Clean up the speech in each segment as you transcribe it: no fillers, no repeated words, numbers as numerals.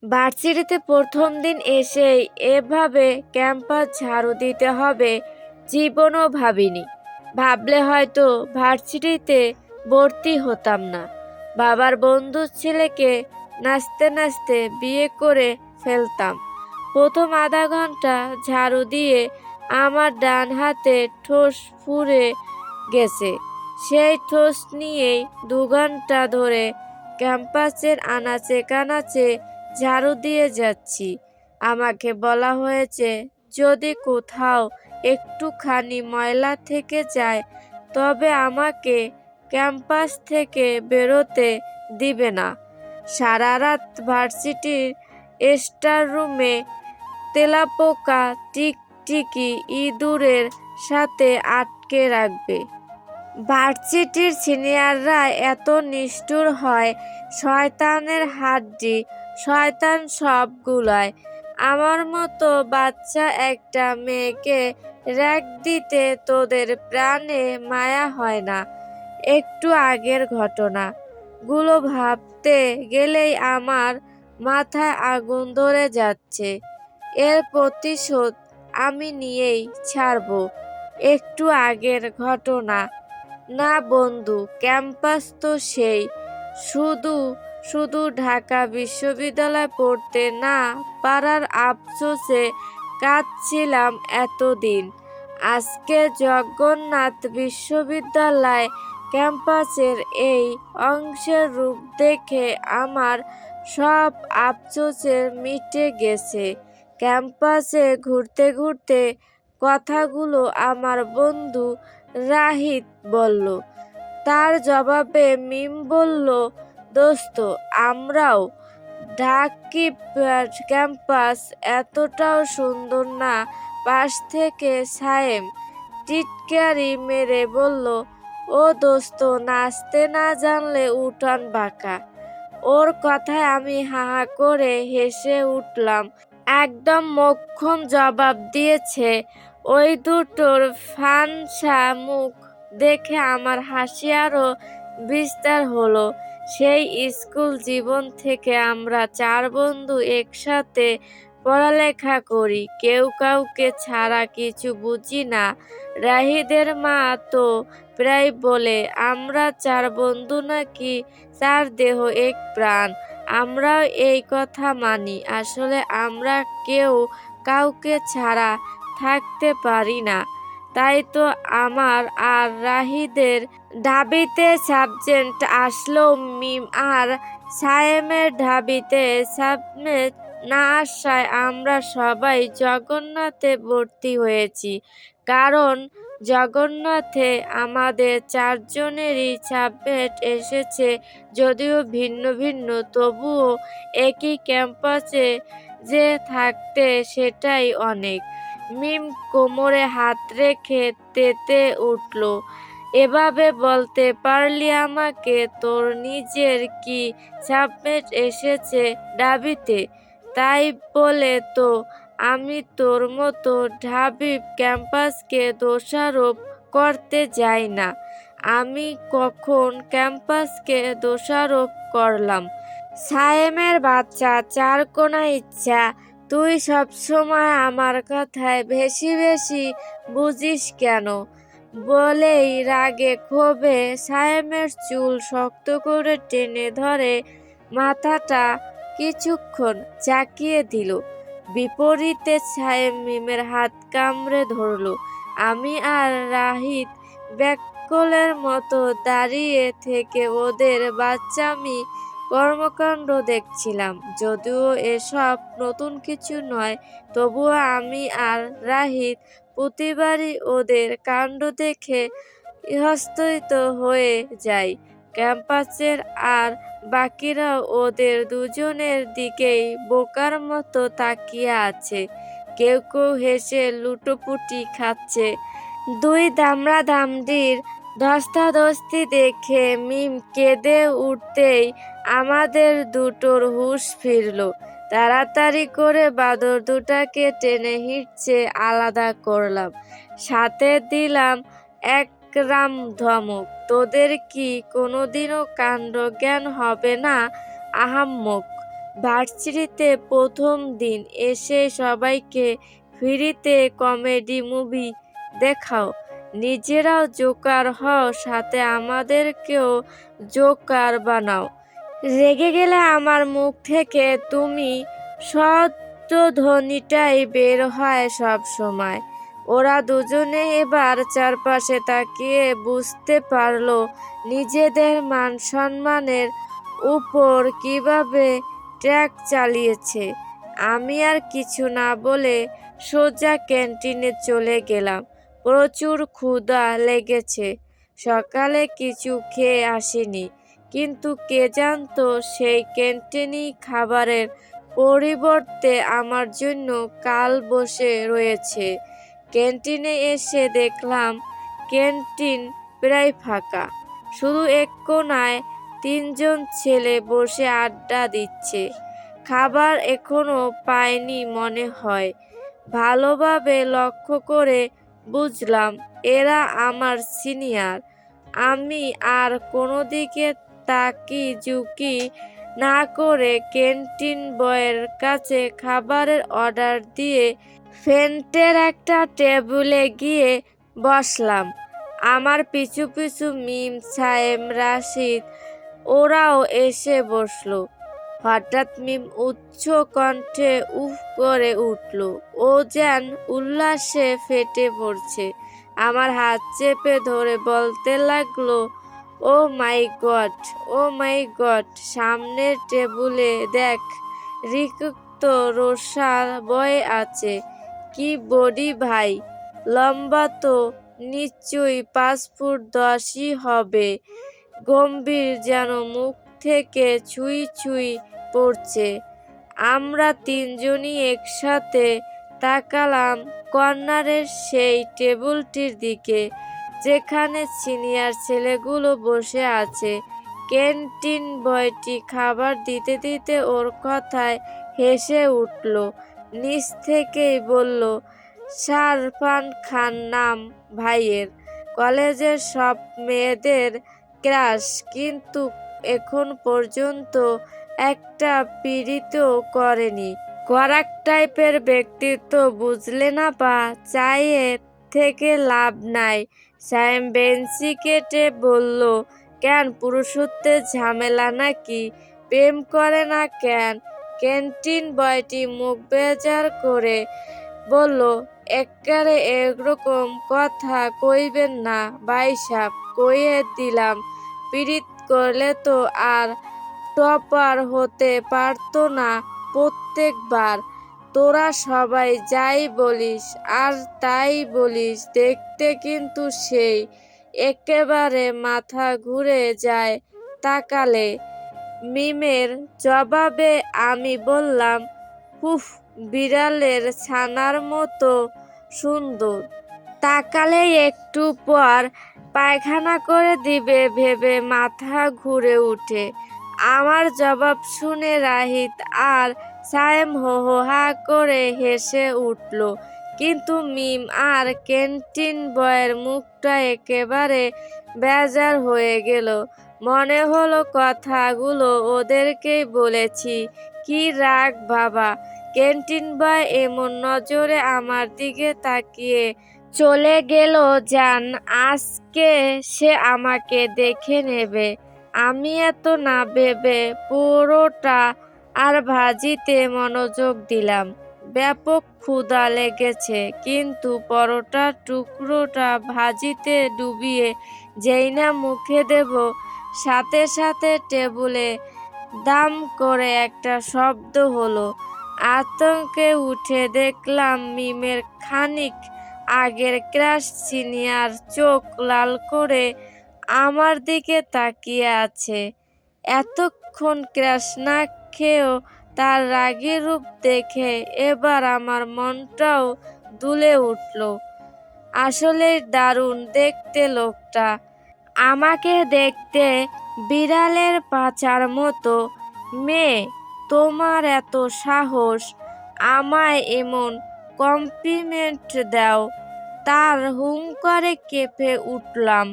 ভার্সিটিতে প্রথম দিন এসেই এভাবে ক্যাম্পাস ঝাড়ু দিতে হবে জীবনও ভাবিনি। ভাবলে হয়তো ভার্সিটিতে ভর্তি হতাম না। বাবার বন্ধুর ছেলেকে নাচতে নাচতে বিয়ে করে ফেলতাম। প্রথম আধা ঘন্টা ঝাড়ু দিয়ে আমার ডান হাতে ঠোস ফুঁড়ে গেছে। সেই ঠোস নিয়েই 2 ঘন্টা ধরে ক্যাম্পাসের আনাচে কানাচে ঝাড়ু দিয়ে যাচ্ছি। আমাকে বলা হয়েছে যদি কোথাও একটুখানি ময়লা থেকে যায় তবে আমাকে ক্যাম্পাস থেকে বেরোতে দিবে না। সারা রাত ভার্সিটির স্টার রুমে তেলাপোকা টিকটিকি ইঁদুরের সাথে আটকে রাখবে। ভার্সিটির সিনিয়ররা এত নিষ্ঠুর হয়, শয়তানের হাড্ডি, শয়তান সবগুলায়। আমার মতো বাচ্চা একটা মেয়েকে র্যাক দিতে তোদের প্রাণে মায়া হয় না। একটু আগের ঘটনা গুলো ভাবতে গেলেই আমার মাথায় আগুন ধরে যাচ্ছে। এর প্রতিশোধ আমি নিয়েই ছাড়বো। একটু আগের ঘটনা না বন্ধু, ক্যাম্পাস তো সেই। শুধু শুধু ঢাকা বিশ্ববিদ্যালয়ে পড়তে না পারার আফসোসে কাঁদছিলাম এতদিন। আজকে জগন্নাথ বিশ্ববিদ্যালয় ক্যাম্পাসের এই অংশের রূপ দেখে আমার সব আফসোসের মিটে গেছে। ক্যাম্পাসে ঘুরতে ঘুরতে কথাগুলো আমার বন্ধু রাহিত বলল। তার জবাবে মিম বলল, দোস্ত আমরাও। ঢাকি ক্যাম্পাস এতটাও সুন্দর না। পাশ থেকে সায়েম টিটকারি মেরে বলল, ও দোস্ত নাচতে না জানলে উঠান বাঁকা। ওর কথায় আমি হাহা করে হেসে উঠলাম। একদম মোক্ষম জবাব দিয়েছে। ওই দুটোর ফানসা মুখ দেখে আমার হাসি আরো বিস্তার হলো। সেই স্কুল জীবন থেকে আমরা 4 বন্ধু একসাথে পড়ালেখা করি, কেউ কাউকে ছাড়া কিছু বুঝি না। রাহিদের মা তো প্রায় বলে আমরা 4 বন্ধু নাকি 4 দেহ 1 প্রাণ। আমরাও এই কথা মানি। আসলে আমরা কেউ কাউকে ছাড়া থাকতে পারি না। তাই তো আমার আর রাহিদের ঢাবিতে সাবজেক্ট আসলেও মিম আর সায়েমের ঢাবিতে সাবজেক্ট না আসায় আমরা সবাই জগন্নাথে ভর্তি হয়েছি। কারণ জগন্নাথে আমাদের 4 জনেরই সাবজেক্ট এসেছে, যদিও ভিন্ন ভিন্ন, তবুও একই ক্যাম্পাসে যে থাকতে সেটাই অনেক। মিম কোমরে হাত রেখে তেতে উঠল। এভাবে বলতে পারলি আমাকে তোর নিজের কি সাবজেক্ট এসেছে ঢাবিতে? তাই বলে তো আমি তোর মতো ঢাবি ক্যাম্পাসকে দোষারোপ করতে যাই না। আমি কখন ক্যাম্পাসকে দোষারোপ করলাম? সায়েমের বাচ্চা 4 কোনা ইচ্ছা। তুই সবসময় আমার কথায় বেশি বেশি বুঝিস কেন? বলেই রাগে ক্ষোভে সায়েমের চুল শক্ত করে টেনে ধরে মাথাটা কিছুক্ষণ চাকিয়ে দিল। বিপরীতে সায়েম মিমের হাত কামড়ে ধরল। আমি আর রাহিত ব্যাককলের মতো দাঁড়িয়ে থেকে ওদের বাচ্চামি কর্মকাণ্ড দেখছিলাম। যদিও এসব নতুন কিছু নয়, তবুও আমি আর রাহিত প্রতিবারই ওদের কাণ্ড দেখে ইতস্তত হয়ে যাই। ক্যাম্পাসের আর বাকিরাও ওদের দুজনের দিকেই বোকার মতো তাকিয়ে আছে। কেউ কেউ হেসে লুটোপুটি খাচ্ছে। 2 দামড়াদামড়ির ধস্তাধস্তি দেখে মিম কেঁদে উঠতেই আমাদের দুটোর হুঁশ ফিরল। তাড়াতাড়ি করে বাদর দুটাকে টেনে হিঁচড়ে আলাদা করলাম। সাথে দিলাম এক রাম ধমক। তোদের কি কোনোদিনও কাণ্ডজ্ঞান হবে না? আহাম্মক! ভার্সিটিতে প্রথম দিন এসে সবাইকে ফ্রিতে কমেডি মুভি দেখাও, নিজেরাও জোকার হও, সাথে আমাদেরকেও জোকার বানাও। রেগে গেলে আমার মুখ থেকে তুমি শব্দধ্বনিটাই বের হয় সব সময়। ওরা দুজনে এবার চারপাশে তাকিয়ে বুঝতে পারলো নিজেদের মান সম্মানের উপর কিভাবে ট্র্যাক চালিয়েছে। আমি আর কিছু না বলে সোজা ক্যান্টিনে চলে গেলাম। প্রচুর ক্ষুধা লেগেছে, সকালে কিছু খেয়ে আসিনি, কিন্তু কে জানতো সেই ক্যান্টিনই খাবারের পরিবর্তে আমার জন্য কাল বসে রয়েছে। ক্যান্টিনে এসে দেখলাম ক্যান্টিন প্রায় ফাঁকা, শুধু এক কোণায় তিনজন ছেলে বসে আড্ডা দিচ্ছে। খাবার এখনো পায়নি মনে হয়। ভালোভাবে লক্ষ্য করে বুঝলাম এরা আমার সিনিয়র। আমি আর কোনো দিকে তাকি ঝুঁকি না করে ক্যান্টিন বয়ের কাছে খাবারের অর্ডার দিয়ে ফ্রন্টের একটা টেবিলে গিয়ে বসলাম। আমার পিছু পিছু মিম, সায়েম, রাশিদ ওরাও এসে বসলো। হঠাৎ মিম উচ্চ কণ্ঠে উফ করে উঠল। ও যেন উল্লাসে ফেটে পড়ছে। আমার হাত চেপে ধরে বলতে লাগলো, ও মাই গড, ও মাই গড, সামনের টেবিলে দেখ, রিক্ত রোসা বয়ে আছে। কি বডি ভাই, লম্বা তো নিশ্চয়ই 5 ফুট 10ই হবে। গম্ভীর, যেন মুখ থেকে ছুঁই ছুঁই পড়ছে। আমরা তিনজনই একসাথে তাকালাম কর্নারের সেই টেবিলটির দিকে, যেখানে সিনিয়র ছেলেগুলো বসে আছে। ক্যান্টিন বয়টি খাবার দিতে দিতে ওর কথায় হেসে উঠল। নিচ থেকেই বলল, শারফান খান নাম ভাইয়ের, কলেজের সব মেয়েদের ক্রাশ, কিন্তু এখন পর্যন্ত একটা পীড়িতও করেনি। কড়াক টাইপের ব্যক্তিত্ব, বুঝলে না পা, চাইয়ে থেকে লাভ নাই। সায়েম বেঞ্চি কেটে বলল, কেন, পুরুষত্বের ঝামেলা নাকি? প্রেম করে না কেন? ক্যান্টিন বয়টি মুখ বেজার করে বলল, এক্কারে এরকম কথা কইবেন না ভাইসাব, কইয়ে দিলাম, পীড়িত করলে তো আর টপার হতে পারতো না প্রত্যেকবার। তোরা সবাই যাই বলিস আর তাই বলিস, দেখতে কিন্তু সেই একেবারে মাথা ঘুরে যায় তাকালে। মিমের জবাবে আমি বললাম, হুফ, বিড়ালের ছানার মতো সুন্দর, তাকালেই একটু পর পায়খানা করে দিবে ভেবে মাথা ঘুরে উঠে। আমার জবাব শুনে রাহিত আর সায়েম হো হো হা করে হেসে উঠল, কিন্তু মিম আর ক্যান্টিন বয়ের মুখটা একেবারে বেজার হয়ে গেল। মনে হলো কথাগুলো ওদেরকেই বলেছি। কি রাগ বাবা! ক্যান্টিন বয় এমন নজরে আমার দিকে তাকিয়ে চলে গেল যেন আজকে সে আমাকে দেখে নেবে। আমি এত না ভেবে পুরোটা আর ভাজিতে মনোযোগ দিলাম। ব্যাপক ক্ষুধা লেগেছে, কিন্তু পরোটার টুকরোটা ভাজিতে ডুবিয়ে যেই না মুখে দেব, সাথে সাথে টেবিলে দাম করে একটা শব্দ হলো। আতঙ্কে উঠে দেখলাম মিমের খানিক আগের ক্রাশ সিনিয়র চোখ লাল করে আমার দিকে তাকিয়ে আছে। এতক্ষণ ক্রাশ না খেয়েও তার রাগী রূপ দেখে এবার আমার মনটাও দুলে উঠল। আসলেই দারুণ দেখতে লোকটা, আমাকে দেখতে বিড়ালের পাছার মতো। মেয়ে, তোমার এত সাহস, আমায় এমন কমপ্লিমেন্ট দাও? তার হুংকারে কেঁপে উঠলাম।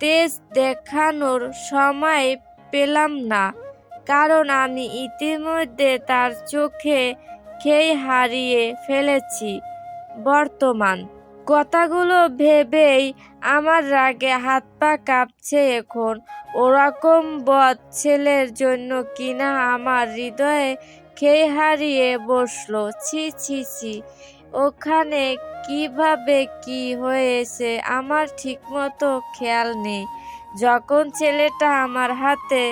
তেজ দেখানোর সময় পেলাম না। কারণ আমি ইতিমধ্যে তার চোখে খেই হারিয়ে ফেলেছি। বর্তমান কথাগুলো ভেবেই আমার রাগে হাত পা কাঁপছে এখন। ওরকম বদ ছেলের জন্য কিনা আমার হৃদয়ে খেই হারিয়ে বসলো। ছি ছি ছি, ওখানে কিভাবে কি হয়েছে আমার ঠিকমতো খেয়াল নেই। যখন ছেলেটা আমার হাতে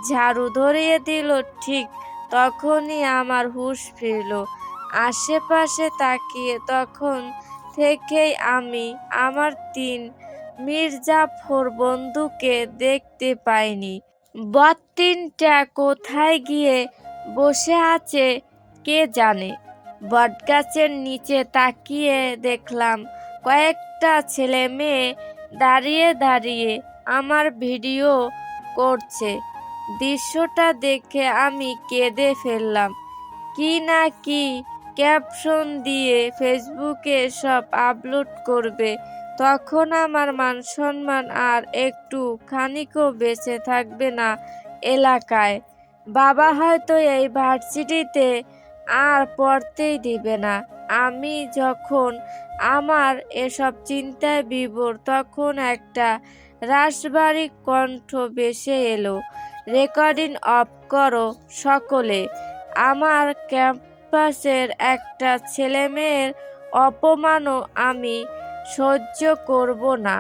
ঝাড়ু ধরিয়ে দিল ঠিক তখনই আমার হুঁশ ফিরল। আশেপাশে তাকিয়ে তখন থেকেই আমি আমার ৩ মির্জাফর বন্ধুকে দেখতে পাইনি। বদ তিনটা কোথায় গিয়ে বসে আছে কে জানে। বটগাছের নিচে তাকিয়ে দেখলাম কয়েকটা ছেলে মেয়ে দাঁড়িয়ে দাঁড়িয়ে আমার ভিডিও করছে। দৃশ্যটা দেখে আমি কেঁদে ফেললাম। কি না কি ক্যাপশন দিয়ে ফেসবুকে সব আপলোড করবে। তখন আমার মান সম্মান আর একটু খানিকও বেঁচে থাকবে না এলাকায়। বাবা হয়তো এই ভার্সিটিতে আর পড়তেই দিবে না। আমি যখন আমার এসব চিন্তায় বিভোর তখন একটা রাশভারী কণ্ঠ ভেসে এলো, রেকর্ডিং অফ করো সকলে। আমার ক্যাম্পাসের একটা ছেলেমেয়ের অপমানও আমি সহ্য করব না।